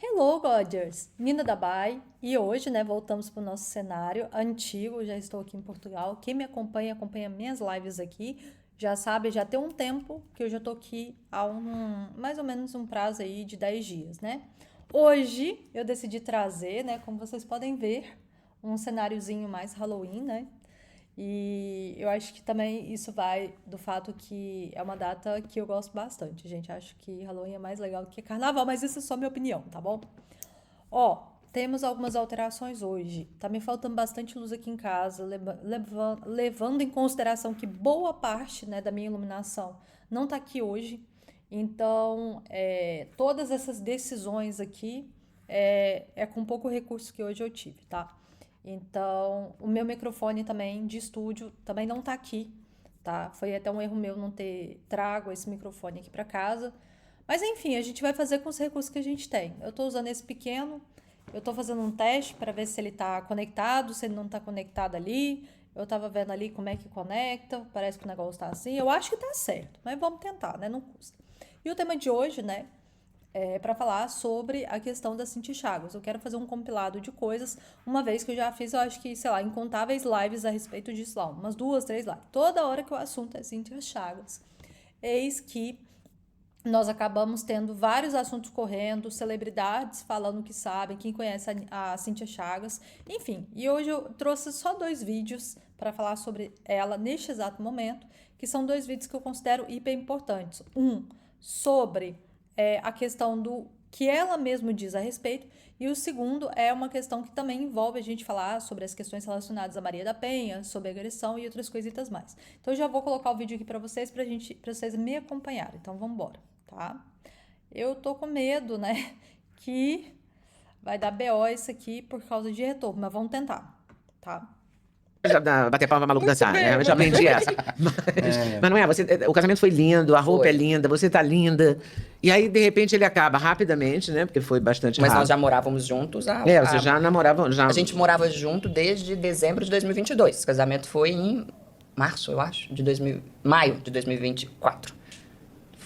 Hello, Godgers! Nina da Bay. E hoje, né, voltamos para o nosso cenário antigo. Já estou aqui em Portugal. Quem me acompanha, acompanha minhas lives aqui. Já sabe, já tem um tempo que eu já estou aqui há mais ou menos um prazo aí de 10 dias, né? Hoje eu decidi trazer, né, como vocês podem ver, um cenáriozinho mais Halloween, né? E eu acho que também isso vai do fato que é uma data que eu gosto bastante, gente. Acho que Halloween é mais legal do que Carnaval, mas isso é só minha opinião, tá bom? Ó, temos algumas alterações hoje. Tá me faltando bastante luz aqui em casa, levando em consideração que boa parte, né, da minha iluminação não tá aqui hoje. Então, todas essas decisões aqui é com pouco recurso que hoje eu tive, tá? Então, o meu microfone também de estúdio também não tá aqui, tá? Foi até um erro meu não ter trago esse microfone aqui para casa. Mas enfim, a gente vai fazer com os recursos que a gente tem. Eu tô usando esse pequeno, eu tô fazendo um teste para ver se ele tá conectado, se ele não tá conectado ali. Eu tava vendo ali como é que conecta, parece que o negócio tá assim. Eu acho que tá certo, mas vamos tentar, né? Não custa. E o tema de hoje, né, para falar sobre a questão das Cintia Chagas. Eu quero fazer um compilado de coisas, uma vez que eu já fiz, eu acho que, sei lá, incontáveis lives a respeito disso lá, umas 2, 3 lives. Toda hora que o assunto é Cintia Chagas. Eis que nós acabamos tendo vários assuntos correndo, celebridades falando que sabem, quem conhece a Cíntia Chagas, enfim. E hoje eu trouxe só 2 vídeos para falar sobre ela neste exato momento, que são 2 vídeos que eu considero hiper importantes. Um sobre a questão do que ela mesma diz a respeito, e o segundo é uma questão que também envolve a gente falar sobre as questões relacionadas a Maria da Penha, sobre agressão e outras coisitas mais. Então eu já vou colocar o vídeo aqui para vocês, para vocês me acompanharem. Então vamos embora, tá? Eu tô com medo, né, que vai dar BO isso aqui por causa de retorno, mas vamos tentar, tá? Bater palma maluco Muito dançar, bem, né? Eu já muito aprendi bem. essa. Mas não é, o casamento foi lindo, a roupa é Foi. linda, você tá linda. E aí, de repente, ele acaba rapidamente, né? Porque foi bastante Mas nós rápido. já morávamos juntos. Vocês já namoravam, já... A gente morava junto desde dezembro de 2022. O casamento foi em março, eu acho, maio de 2024.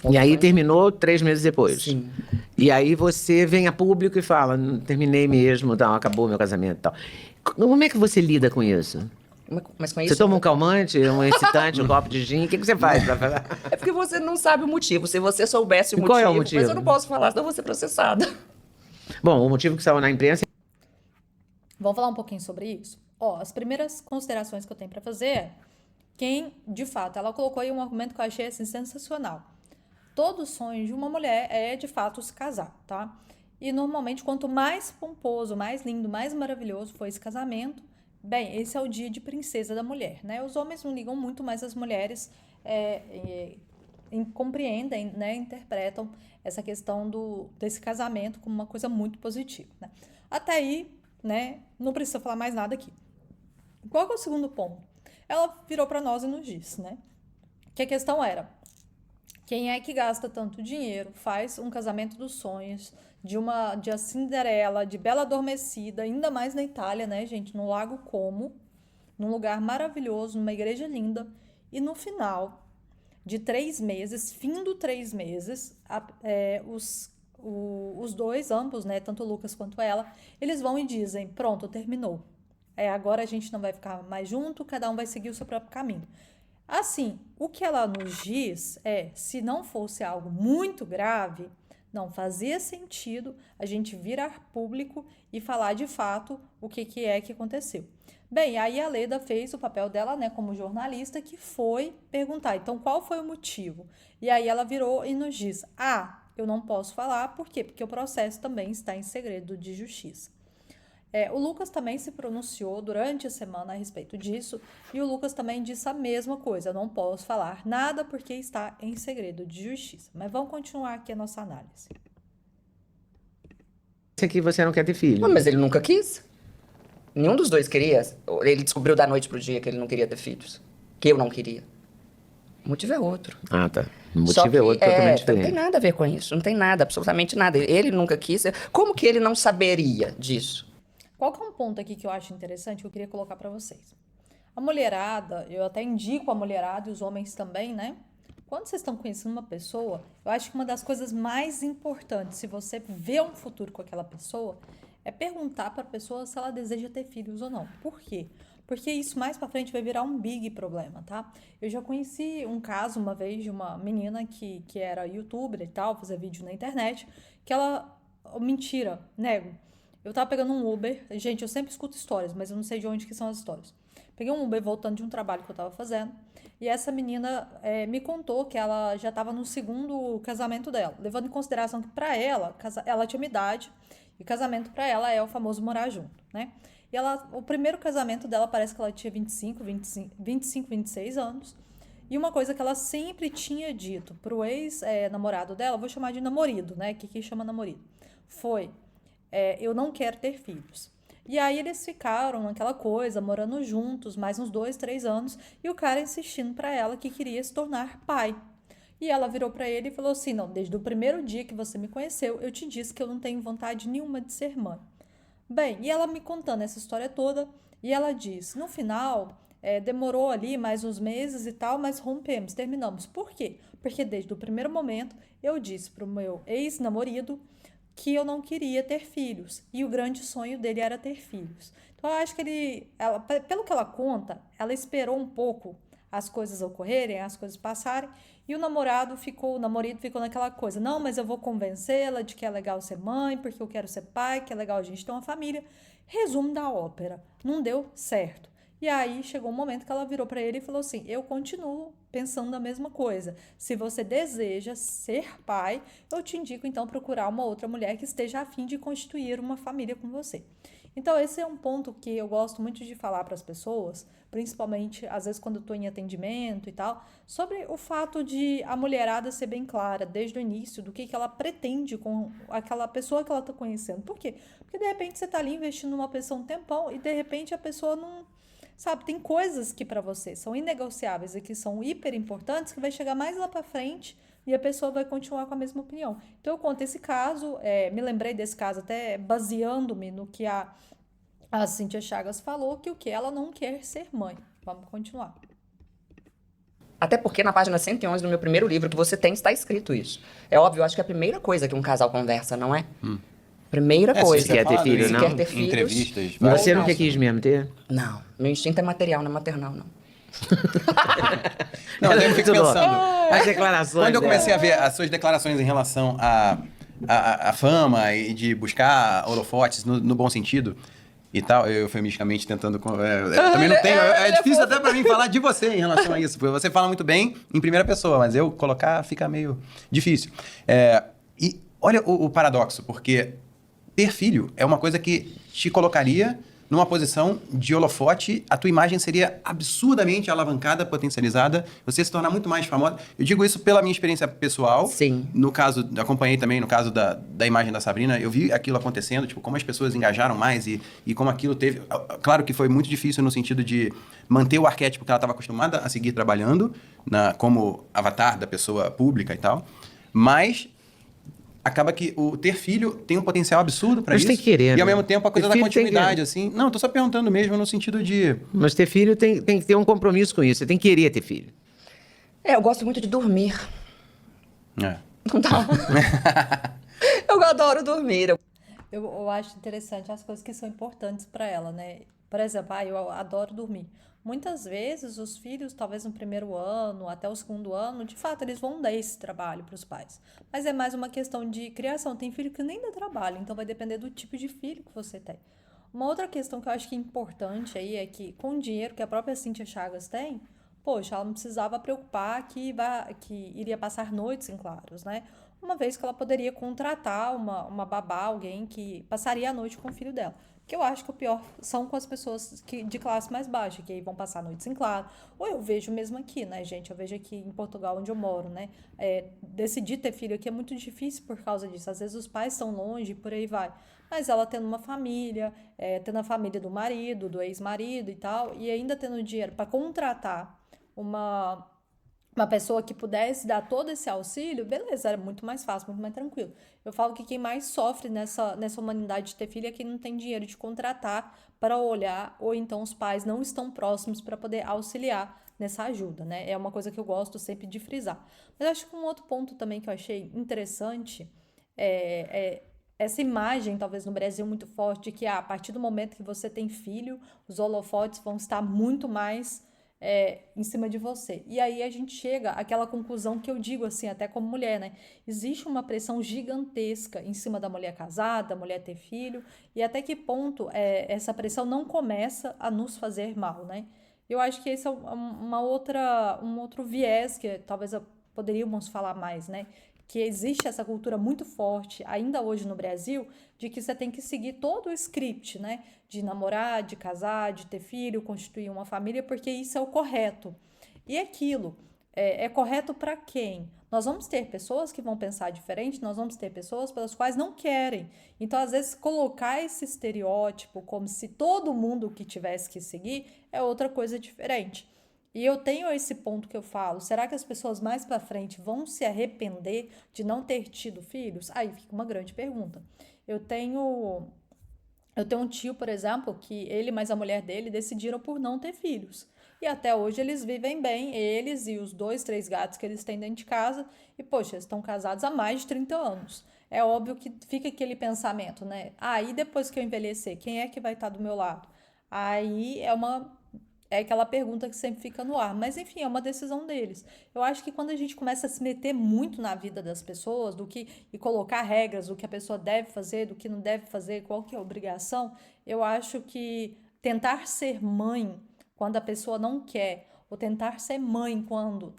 E aí terminou 3 meses depois. Sim. E aí você vem a público e fala, terminei mesmo, tal, acabou meu casamento e tal. Como é que você lida com isso? Mas com Você isso... toma um calmante, um excitante, um copo de gin? O que você faz pra falar? É porque você não sabe o motivo. Se você soubesse o E motivo... qual é o motivo? Mas eu não posso falar, senão eu vou ser processada. Bom, o motivo que saiu na imprensa... Vamos falar um pouquinho sobre isso? Ó, as primeiras considerações que eu tenho para fazer é quem, de fato, ela colocou aí um argumento que eu achei assim, sensacional. Todo sonho de uma mulher é, de fato, se casar, tá? E normalmente, quanto mais pomposo, mais lindo, mais maravilhoso for esse casamento, bem, esse é o dia de princesa da mulher, né? Os homens não ligam muito, mas as mulheres compreendem, né? Interpretam essa questão desse casamento como uma coisa muito positiva, né? Até aí, né? Não precisa falar mais nada aqui. Qual que é o segundo ponto? Ela virou para nós e nos disse, né? Que a questão era: quem é que gasta tanto dinheiro, faz um casamento dos sonhos, de a Cinderela, de Bela Adormecida, ainda mais na Itália, né, gente? No Lago Como, num lugar maravilhoso, numa igreja linda, e no final de 3 meses, fim do 3 meses, os dois, ambos, né, tanto o Lucas quanto ela, eles vão e dizem: pronto, terminou. Agora a gente não vai ficar mais junto, cada um vai seguir o seu próprio caminho. Assim, o que ela nos diz é, se não fosse algo muito grave, não fazia sentido a gente virar público e falar de fato o que é que aconteceu. Bem, aí a Leda fez o papel dela, né, como jornalista, que foi perguntar, então qual foi o motivo? E aí ela virou e nos diz: eu não posso falar, por quê? Porque o processo também está em segredo de justiça. O Lucas também se pronunciou durante a semana a respeito disso, e o Lucas também disse a mesma coisa: eu não posso falar nada porque está em segredo de justiça. Mas vamos continuar aqui a nossa análise. Esse aqui você não quer ter filho. Mas ele nunca quis. Nenhum dos dois queria. Ele descobriu da noite pro dia que ele não queria ter filhos. Que eu não queria. O motivo é outro. Ah, tá. O Só motivo que, é outro, totalmente não diferente. tem nada a ver com isso. Não tem nada, absolutamente nada. Ele nunca quis. Como que ele não saberia disso? Qual que é um ponto aqui que eu acho interessante que eu queria colocar para vocês? A mulherada, eu até indico a mulherada e os homens também, né? Quando vocês estão conhecendo uma pessoa, eu acho que uma das coisas mais importantes, se você vê um futuro com aquela pessoa, é perguntar para a pessoa se ela deseja ter filhos ou não. Por quê? Porque isso mais para frente vai virar um big problema, tá? Eu já conheci um caso uma vez de uma menina que era youtuber e tal, fazia vídeo na internet, que ela... Mentira, nego. Eu tava pegando um Uber. Gente, eu sempre escuto histórias, mas eu não sei de onde que são as histórias. Peguei um Uber voltando de um trabalho que eu tava fazendo. E essa menina me contou que ela já tava no segundo casamento dela. Levando em consideração que pra ela, ela tinha uma idade. E casamento pra ela é o famoso morar junto, né? E o primeiro casamento dela parece que ela tinha 25, 26 anos. E uma coisa que ela sempre tinha dito pro ex-namorado dela, vou chamar de namorido, né? Que chama namorido. Foi, eu não quero ter filhos. E aí eles ficaram naquela coisa, morando juntos, mais uns 2, 3 anos, e o cara insistindo pra ela que queria se tornar pai. E ela virou pra ele e falou assim, não, desde o primeiro dia que você me conheceu, eu te disse que eu não tenho vontade nenhuma de ser mãe. Bem, e ela me contando essa história toda, e ela diz, no final, demorou ali mais uns meses e tal, mas rompemos, terminamos. Por quê? Porque desde o primeiro momento eu disse pro meu ex-namorado que eu não queria ter filhos. E o grande sonho dele era ter filhos. Então, eu acho que pelo que ela conta, ela esperou um pouco as coisas ocorrerem, as coisas passarem, e o namorado ficou naquela coisa, não, mas eu vou convencê-la de que é legal ser mãe, porque eu quero ser pai, que é legal a gente ter uma família. Resumo da ópera, não deu certo. E aí chegou um momento que ela virou para ele e falou assim, eu continuo pensando a mesma coisa. Se você deseja ser pai, eu te indico então procurar uma outra mulher que esteja a fim de constituir uma família com você. Então esse é um ponto que eu gosto muito de falar para as pessoas, principalmente às vezes quando eu estou em atendimento e tal, sobre o fato de a mulherada ser bem clara desde o início do que ela pretende com aquela pessoa que ela está conhecendo. Por quê? Porque de repente você está ali investindo numa pessoa um tempão e de repente a pessoa não... Sabe, tem coisas que para você são inegociáveis e que são hiper importantes que vai chegar mais lá para frente e a pessoa vai continuar com a mesma opinião. Então eu conto esse caso, me lembrei desse caso até baseando-me no que a Cíntia Chagas falou, que o que ela não quer ser mãe. Vamos continuar. Até porque na página 111 do meu primeiro livro que você tem, está escrito isso. É óbvio, eu acho que é a primeira coisa que um casal conversa, não é? Primeira coisa. Se quer ter filho, se não? quer ter filhos. Entrevistas. Você Ou nunca quis mesmo ter? Não, meu instinto é material, não é maternal, não. Não, eu fico Muito bom. pensando. As declarações Quando eu comecei dela. a ver as suas declarações em relação à fama e de buscar holofotes no bom sentido e tal, eu eufemisticamente tentando... eu também não tenho... É difícil até pra mim falar de você em relação a isso, porque você fala muito bem em primeira pessoa, mas eu colocar fica meio difícil. E olha o paradoxo, porque ter filho é uma coisa que te colocaria numa posição de holofote, a tua imagem seria absurdamente alavancada, potencializada, você se tornar muito mais famosa. Eu digo isso pela minha experiência pessoal. Sim. No caso, acompanhei também no caso da imagem da Sabrina, eu vi aquilo acontecendo, tipo, como as pessoas engajaram mais e como aquilo teve... Claro que foi muito difícil no sentido de manter o arquétipo que ela estava acostumada a seguir trabalhando, como avatar da pessoa pública e tal, mas... acaba que o ter filho tem um potencial absurdo pra Mas isso. tem que querer, E ao né? mesmo tempo a coisa Ter da filho tem continuidade, que- assim. Não, tô só perguntando mesmo no sentido de... Mas ter filho tem que ter um compromisso com isso. Você tem que querer ter filho. Eu gosto muito de dormir. É. Não dá. Eu adoro dormir. Eu acho interessante as coisas que são importantes para ela, né? Por exemplo, eu adoro dormir. Muitas vezes os filhos, talvez no primeiro ano, até o segundo ano, de fato, eles vão dar esse trabalho para os pais. Mas é mais uma questão de criação. Tem filho que nem dá trabalho, então vai depender do tipo de filho que você tem. Uma outra questão que eu acho que é importante aí é que, com o dinheiro que a própria Cíntia Chagas tem, poxa, ela não precisava preocupar que iria passar noites em claros, né? Uma vez que ela poderia contratar uma babá, alguém que passaria a noite com o filho dela. Que eu acho que o pior são com as pessoas de classe mais baixa, que aí vão passar noites em claro. Ou eu vejo mesmo aqui, né, gente? Eu vejo aqui em Portugal, onde eu moro, né? Decidir ter filho aqui é muito difícil por causa disso. Às vezes os pais estão longe e por aí vai. Mas ela tendo uma família, tendo a família do marido, do ex-marido e tal, e ainda tendo dinheiro para contratar uma pessoa que pudesse dar todo esse auxílio, beleza, era muito mais fácil, muito mais tranquilo. Eu falo que quem mais sofre nessa humanidade de ter filho é quem não tem dinheiro de contratar para olhar, ou então os pais não estão próximos para poder auxiliar nessa ajuda, né? É uma coisa que eu gosto sempre de frisar. Mas acho que um outro ponto também que eu achei interessante é essa imagem, talvez no Brasil, muito forte, de que a partir do momento que você tem filho, os holofotes vão estar muito mais em cima de você. E aí a gente chega àquela conclusão que eu digo assim, até como mulher, né? Existe uma pressão gigantesca em cima da mulher casada, da mulher ter filho, e até que ponto essa pressão não começa a nos fazer mal, né? Eu acho que esse é um outro viés que talvez poderíamos falar mais, né? Que existe essa cultura muito forte, ainda hoje no Brasil, de que você tem que seguir todo o script, né? De namorar, de casar, de ter filho, constituir uma família, porque isso é o correto. E aquilo é correto para quem? Nós vamos ter pessoas que vão pensar diferente, nós vamos ter pessoas pelas quais não querem. Então, às vezes, colocar esse estereótipo como se todo mundo que tivesse que seguir é outra coisa diferente. E eu tenho esse ponto que eu falo, será que as pessoas mais para frente vão se arrepender de não ter tido filhos? Aí fica uma grande pergunta. Eu tenho um tio, por exemplo, que ele mais a mulher dele decidiram por não ter filhos. E até hoje eles vivem bem, eles e os 2, 3 gatos que eles têm dentro de casa. E, poxa, eles estão casados há mais de 30 anos. É óbvio que fica aquele pensamento, né? E depois que eu envelhecer, quem é que vai estar do meu lado? Aí é aquela pergunta que sempre fica no ar. Mas, enfim, é uma decisão deles. Eu acho que quando a gente começa a se meter muito na vida das pessoas, e colocar regras do que a pessoa deve fazer, do que não deve fazer, qual que é a obrigação, eu acho que tentar ser mãe quando a pessoa não quer, ou tentar ser mãe quando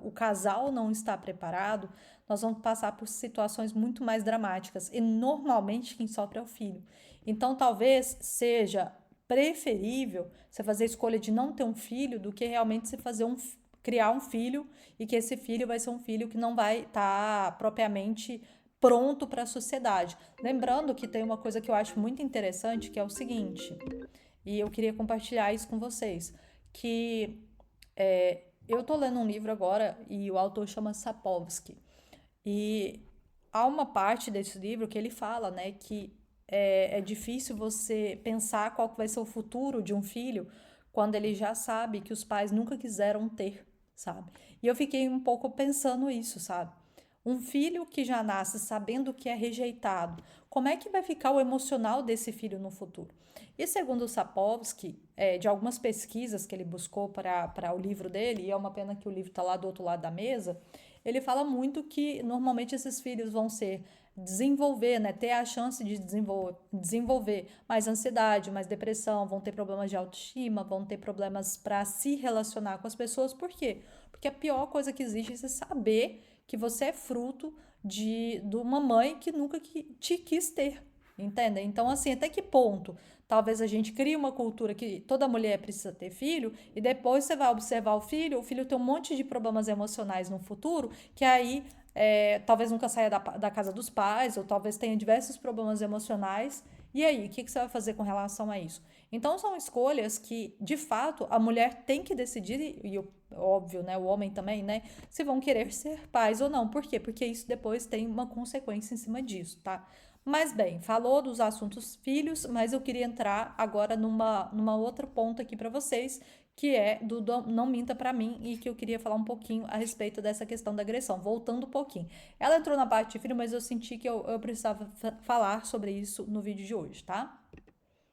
o casal não está preparado, nós vamos passar por situações muito mais dramáticas. E, normalmente, quem sofre é o filho. Então, talvez seja preferível você fazer a escolha de não ter um filho do que realmente você criar um filho e que esse filho vai ser um filho que não vai estar propriamente pronto para a sociedade. Lembrando que tem uma coisa que eu acho muito interessante, que é o seguinte, e eu queria compartilhar isso com vocês, que eu tô lendo um livro agora e o autor chama Sapolsky. E há uma parte desse livro que ele fala, né, que é difícil você pensar qual que vai ser o futuro de um filho quando ele já sabe que os pais nunca quiseram ter, sabe? E eu fiquei um pouco pensando isso, sabe? Um filho que já nasce sabendo que é rejeitado, como é que vai ficar o emocional desse filho no futuro? E segundo o Sapolsky, de algumas pesquisas que ele buscou para o livro dele, e é uma pena que o livro está lá do outro lado da mesa, ele fala muito que normalmente esses filhos vão desenvolver, né, ter a chance de desenvolver mais ansiedade, mais depressão, vão ter problemas de autoestima, vão ter problemas para se relacionar com as pessoas. Por quê? Porque a pior coisa que existe é você saber que você é fruto de uma mãe que nunca te quis ter, entende? Então, assim, até que ponto talvez a gente crie uma cultura que toda mulher precisa ter filho e depois você vai observar o filho tem um monte de problemas emocionais no futuro que aí talvez nunca saia da casa dos pais ou talvez tenha diversos problemas emocionais. E aí, o que você vai fazer com relação a isso? Então, são escolhas que, de fato, a mulher tem que decidir, e óbvio, né, o homem também, né, se vão querer ser pais ou não. Por quê? Porque isso depois tem uma consequência em cima disso, tá? Mas bem, falou dos assuntos filhos, mas eu queria entrar agora numa outra ponta aqui para vocês, que é do Não Minta Pra Mim, e que eu queria falar um pouquinho a respeito dessa questão da agressão, voltando um pouquinho. Ela entrou na parte de filho, mas eu senti que eu precisava falar sobre isso no vídeo de hoje, tá?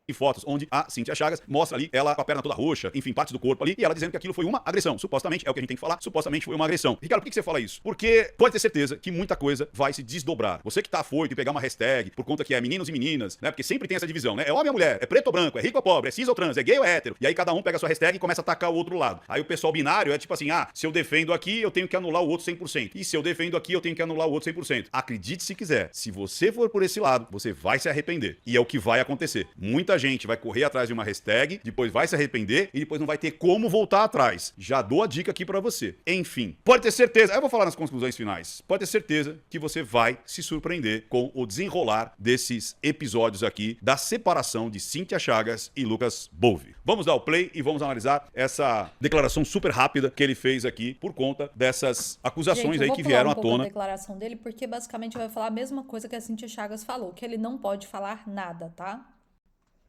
E fotos onde a Cíntia Chagas mostra ali ela com a perna toda roxa, enfim, partes do corpo ali, e ela dizendo que aquilo foi uma agressão. Supostamente, é o que a gente tem que falar, supostamente foi uma agressão. Ricardo, por que você fala isso? Porque pode ter certeza que muita coisa vai se desdobrar. Você que tá afoito e pegar uma hashtag por conta que é meninos e meninas, né? Porque sempre tem essa divisão, né? É homem ou mulher, é preto ou branco, é rico ou pobre, é cis ou trans, é gay ou hétero. E aí cada um pega a sua hashtag e começa a atacar o outro lado. Aí o pessoal binário é tipo assim, se eu defendo aqui, eu tenho que anular o outro 100%. E se eu defendo aqui, eu tenho que anular o outro 100%. Acredite se quiser, se você for por esse lado, você vai se arrepender. E é o que vai acontecer. Muita gente vai correr atrás de uma hashtag, depois vai se arrepender e depois não vai ter como voltar atrás. Já dou a dica aqui pra você. Enfim, pode ter certeza, eu vou falar nas conclusões finais, pode ter certeza que você vai se surpreender com o desenrolar desses episódios aqui da separação de Cíntia Chagas e Lucas Bouvi. Vamos dar o play e vamos analisar essa declaração super rápida que ele fez aqui por conta dessas acusações aí que vieram à tona. A declaração dele, porque basicamente vai falar a mesma coisa que a Cíntia Chagas falou, que ele não pode falar nada, tá?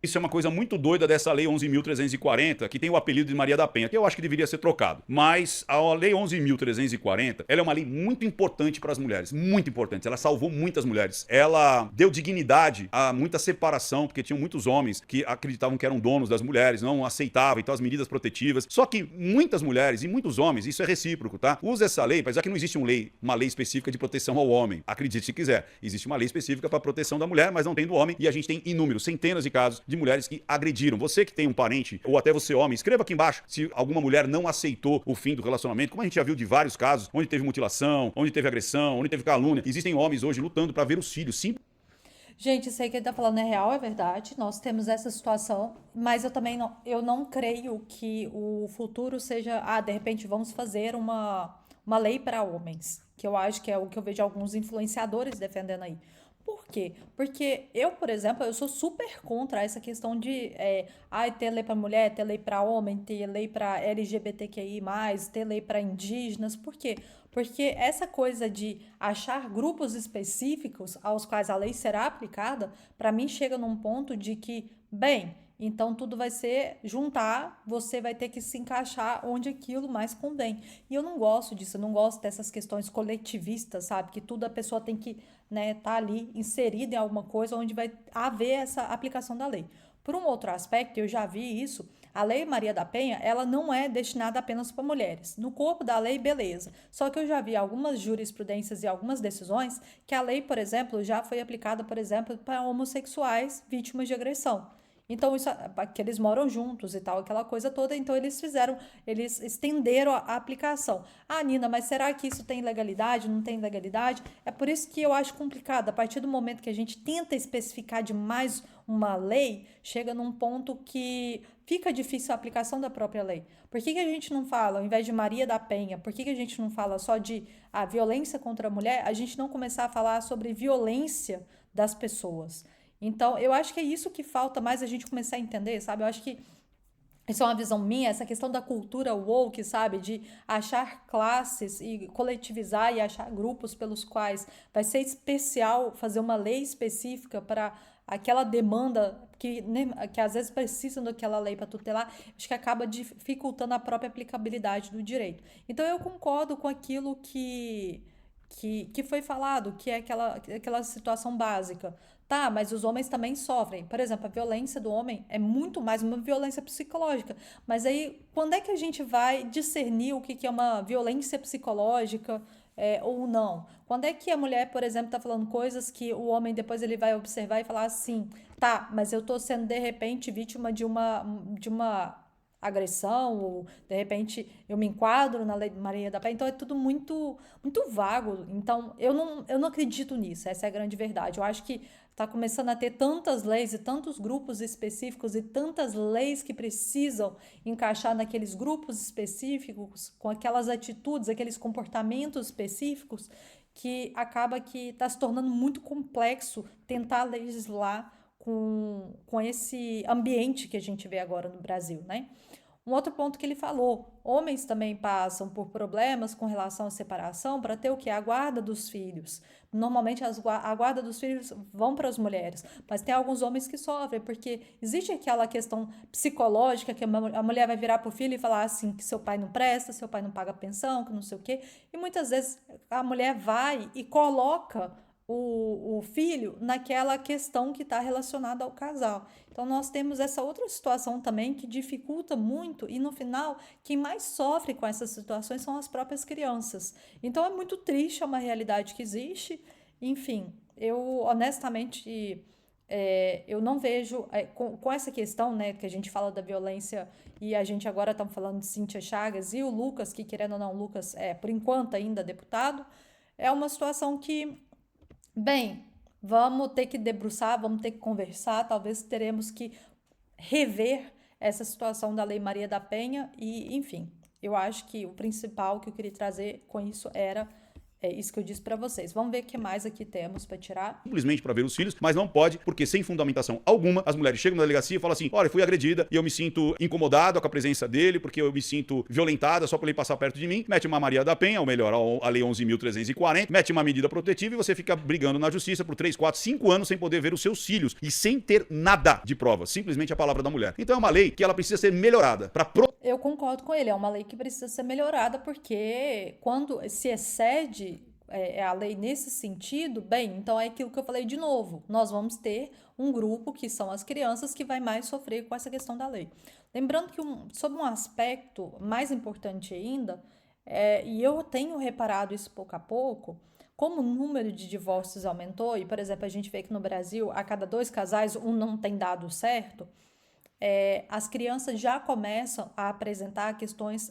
Isso é uma coisa muito doida dessa Lei 11.340, que tem o apelido de Maria da Penha, que eu acho que deveria ser trocado. Mas a Lei 11.340, ela é uma lei muito importante para as mulheres, muito importante. Ela salvou muitas mulheres. Ela deu dignidade a muita separação, porque tinham muitos homens que acreditavam que eram donos das mulheres, não aceitavam, então as medidas protetivas. Só que muitas mulheres e muitos homens, isso é recíproco, tá? Usa essa lei, apesar que não existe uma lei específica de proteção ao homem. Acredite se quiser. Existe uma lei específica para proteção da mulher, mas não tem do homem, e a gente tem inúmeros, centenas de casos de mulheres que agrediram. Você que tem um parente, ou até você homem, escreva aqui embaixo se alguma mulher não aceitou o fim do relacionamento, como a gente já viu de vários casos, onde teve mutilação, onde teve agressão, onde teve calúnia. Existem homens hoje lutando para ver os filhos, sim. Gente, isso aí que ele tá falando é real, é verdade. Nós temos essa situação, mas eu não creio que o futuro seja, de repente vamos fazer uma lei para homens, que eu acho que é o que eu vejo alguns influenciadores defendendo aí. Por quê? Porque eu, por exemplo, eu sou super contra essa questão de ter lei para mulher, ter lei para homem, ter lei para LGBTQI+, ter lei para indígenas. Por quê? Porque essa coisa de achar grupos específicos aos quais a lei será aplicada, para mim chega num ponto de que, bem, então tudo vai ser juntar, você vai ter que se encaixar onde aquilo mais convém. E eu não gosto disso, eu não gosto dessas questões coletivistas, sabe? Que tudo a pessoa tem que, né, tá ali inserida em alguma coisa onde vai haver essa aplicação da lei. Por um outro aspecto, eu já vi isso, a Lei Maria da Penha, ela não é destinada apenas para mulheres. No corpo da lei, beleza. Só que eu já vi algumas jurisprudências e algumas decisões que a lei, por exemplo, já foi aplicada, por exemplo, para homossexuais vítimas de agressão. Então, isso, que eles moram juntos e tal, aquela coisa toda. Então, eles estenderam a aplicação. Nina, mas será que isso tem legalidade? Não tem legalidade? É por isso que eu acho complicado. A partir do momento que a gente tenta especificar demais uma lei, chega num ponto que fica difícil a aplicação da própria lei. Por que a gente não fala, ao invés de Maria da Penha, por que a gente não fala só de violência contra a mulher, a gente não começar a falar sobre violência das pessoas? Então, eu acho que é isso que falta mais a gente começar a entender, sabe? Eu acho que isso é uma visão minha, essa questão da cultura woke, sabe? De achar classes e coletivizar e achar grupos pelos quais vai ser especial fazer uma lei específica para aquela demanda que às vezes precisam daquela lei para tutelar, acho que acaba dificultando a própria aplicabilidade do direito. Então, eu concordo com aquilo que foi falado, que é aquela situação básica. Tá, mas os homens também sofrem. Por exemplo, a violência do homem é muito mais uma violência psicológica. Mas aí, quando é que a gente vai discernir o que é uma violência psicológica ou não? Quando é que a mulher, por exemplo, está falando coisas que o homem depois ele vai observar e falar assim, tá, mas eu tô sendo de repente vítima de uma agressão, ou de repente eu me enquadro na Lei Maria da Penha, então é tudo muito, muito vago. Então eu não acredito nisso, essa é a grande verdade. Eu acho que está começando a ter tantas leis e tantos grupos específicos e tantas leis que precisam encaixar naqueles grupos específicos, com aquelas atitudes, aqueles comportamentos específicos, que acaba que está se tornando muito complexo tentar legislar com esse ambiente que a gente vê agora no Brasil, né? Um outro ponto que ele falou, homens também passam por problemas com relação à separação para ter o quê? A guarda dos filhos. Normalmente a guarda dos filhos vão para as mulheres, mas tem alguns homens que sofrem, porque existe aquela questão psicológica que a mulher vai virar para o filho e falar assim, que seu pai não presta, seu pai não paga pensão, que não sei o quê, e muitas vezes a mulher vai e coloca o filho naquela questão que está relacionada ao casal. Então, nós temos essa outra situação também que dificulta muito e, no final, quem mais sofre com essas situações são as próprias crianças. Então, é muito triste, é uma realidade que existe. Enfim, eu, honestamente, eu não vejo, com essa questão, né, que a gente fala da violência e a gente agora está falando de Cíntia Chagas e o Lucas, que, querendo ou não, o Lucas é, por enquanto, ainda deputado, é uma situação que, bem, vamos ter que debruçar, vamos ter que conversar, talvez teremos que rever essa situação da Lei Maria da Penha e, enfim, eu acho que o principal que eu queria trazer com isso era É isso que eu disse para vocês. Vamos ver o que mais aqui temos para tirar. Simplesmente para ver os filhos, mas não pode, porque sem fundamentação alguma, as mulheres chegam na delegacia e falam assim: olha, fui agredida e eu me sinto incomodado com a presença dele, porque eu me sinto violentada só por ele passar perto de mim. Mete uma Maria da Penha, ou melhor, a Lei 11.340, mete uma medida protetiva e você fica brigando na justiça por 3, 4, 5 anos sem poder ver os seus filhos e sem ter nada de prova, simplesmente a palavra da mulher. Então é uma lei que ela precisa ser melhorada para Eu concordo com ele, é uma lei que precisa ser melhorada, porque quando se excede a lei nesse sentido, bem, então é aquilo que eu falei de novo, nós vamos ter um grupo que são as crianças que vai mais sofrer com essa questão da lei. Lembrando que sobre um aspecto mais importante ainda, e eu tenho reparado isso pouco a pouco, como o número de divórcios aumentou, e por exemplo, a gente vê que no Brasil, a cada 2 casais, um não tem dado certo, as crianças já começam a apresentar questões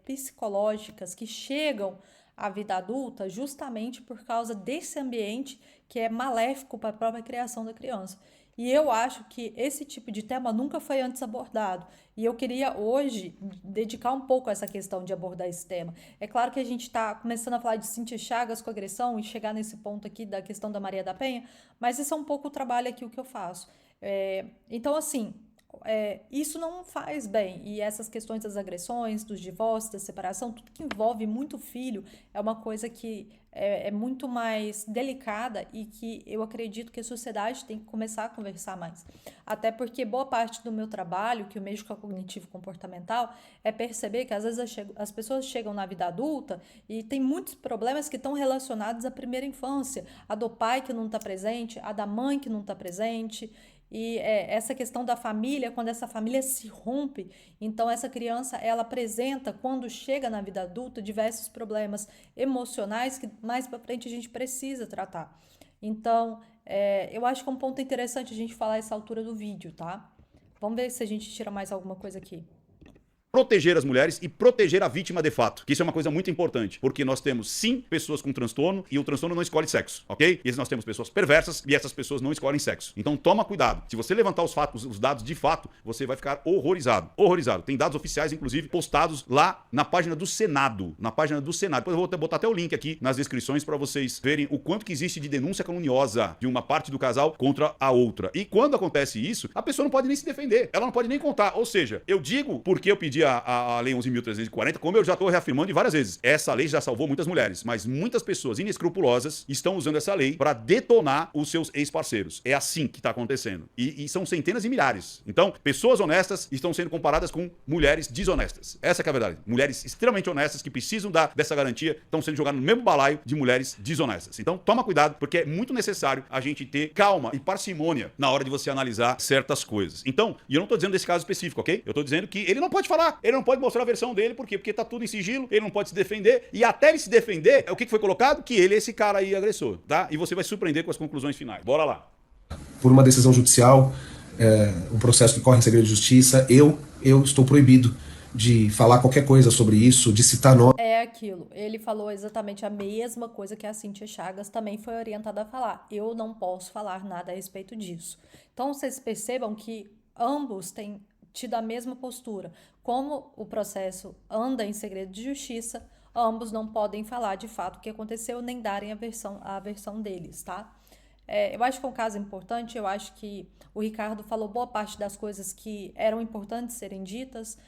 psicológicas que chegam à vida adulta justamente por causa desse ambiente que é maléfico para a própria criação da criança. E eu acho que esse tipo de tema nunca foi antes abordado. E eu queria hoje dedicar um pouco a essa questão de abordar esse tema. É claro que a gente está começando a falar de Cíntia Chagas com agressão e chegar nesse ponto aqui da questão da Maria da Penha, mas isso é um pouco o trabalho aqui o que eu faço. Então, assim, isso não faz bem. E essas questões das agressões, dos divórcios, da separação, tudo que envolve muito filho é uma coisa que é muito mais delicada e que eu acredito que a sociedade tem que começar a conversar mais. Até porque boa parte do meu trabalho, que o médico cognitivo comportamental, é perceber que às vezes as pessoas chegam na vida adulta e tem muitos problemas que estão relacionados à primeira infância, a do pai que não está presente, a da mãe que não está presente. E essa questão da família, quando essa família se rompe, então essa criança, ela apresenta, quando chega na vida adulta, diversos problemas emocionais que mais para frente a gente precisa tratar. Então, eu acho que é um ponto interessante a gente falar essa altura do vídeo, tá? Vamos ver se a gente tira mais alguma coisa aqui. proteger as mulheres e proteger a vítima de fato. Que isso é uma coisa muito importante, porque nós temos sim pessoas com transtorno e o transtorno não escolhe sexo, ok? E nós temos pessoas perversas e essas pessoas não escolhem sexo. Então toma cuidado. Se você levantar os fatos, os dados de fato, você vai ficar horrorizado. Horrorizado. Tem dados oficiais, inclusive, postados lá na página do Senado. Na página do Senado. Depois eu vou botar até o link aqui nas descrições para vocês verem o quanto que existe de denúncia caluniosa de uma parte do casal contra a outra. E quando acontece isso, a pessoa não pode nem se defender. Ela não pode nem contar. Ou seja, eu digo porque eu pedi a Lei 11.340, como eu já estou reafirmando várias vezes. Essa lei já salvou muitas mulheres, mas muitas pessoas inescrupulosas estão usando essa lei para detonar os seus ex-parceiros. É assim que está acontecendo. E são centenas e milhares. Então, pessoas honestas estão sendo comparadas com mulheres desonestas. Essa que é a verdade. Mulheres extremamente honestas que precisam dessa garantia estão sendo jogadas no mesmo balaio de mulheres desonestas. Então, toma cuidado, porque é muito necessário a gente ter calma e parcimônia na hora de você analisar certas coisas. Então, e eu não estou dizendo desse caso específico, ok? Eu estou dizendo que ele não pode falar, ele não pode mostrar a versão dele, por quê? Porque tá tudo em sigilo, ele não pode se defender, e até ele se defender, o que foi colocado? Que ele é esse cara aí agressor, tá? E você vai se surpreender com as conclusões finais. Bora lá. Por uma decisão judicial, um processo que corre em segredo de justiça, eu estou proibido de falar qualquer coisa sobre isso, de citar nome. É aquilo, ele falou exatamente a mesma coisa que a Cíntia Chagas também foi orientada a falar. Eu não posso falar nada a respeito disso. Então, vocês percebam que ambos têm tido a mesma postura. Como o processo anda em segredo de justiça, ambos não podem falar de fato o que aconteceu, nem darem a versão deles, tá? Eu acho que é um caso importante, eu acho que o Ricardo falou boa parte das coisas que eram importantes serem ditas.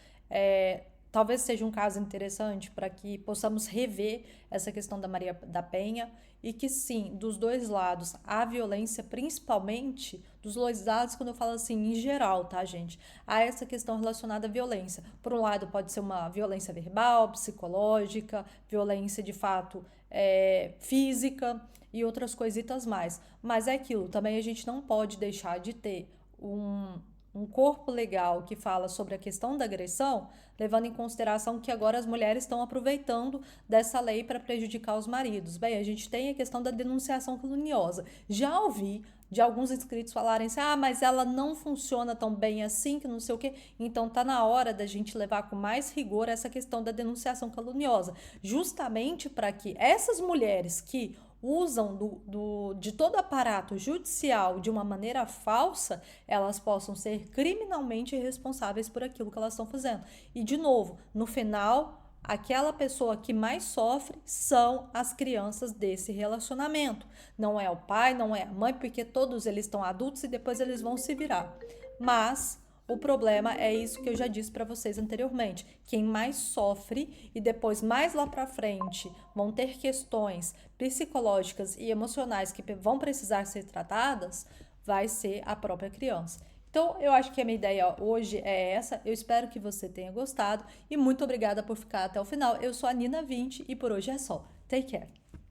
Talvez seja um caso interessante para que possamos rever essa questão da Maria da Penha e que sim, dos dois lados, há violência, principalmente dos dois lados, quando eu falo assim, em geral, tá, gente? Há essa questão relacionada à violência. Por um lado, pode ser uma violência verbal, psicológica, violência de fato física e outras coisitas mais. Mas é aquilo, também a gente não pode deixar de ter um corpo legal que fala sobre a questão da agressão, levando em consideração que agora as mulheres estão aproveitando dessa lei para prejudicar os maridos. Bem, a gente tem a questão da denunciação caluniosa. Já ouvi de alguns inscritos falarem assim, mas ela não funciona tão bem assim, que não sei o quê. Então tá na hora da gente levar com mais rigor essa questão da denunciação caluniosa, justamente para que essas mulheres que usam de todo o aparato judicial de uma maneira falsa, elas possam ser criminalmente responsáveis por aquilo que elas estão fazendo. E, de novo, no final, aquela pessoa que mais sofre são as crianças desse relacionamento. Não é o pai, não é a mãe, porque todos eles estão adultos e depois eles vão se virar. Mas o problema é isso que eu já disse para vocês anteriormente. Quem mais sofre e depois mais lá para frente vão ter questões psicológicas e emocionais que vão precisar ser tratadas, vai ser a própria criança. Então, eu acho que a minha ideia hoje é essa. Eu espero que você tenha gostado e muito obrigada por ficar até o final. Eu sou a Nina 20 e por hoje é só. Take care!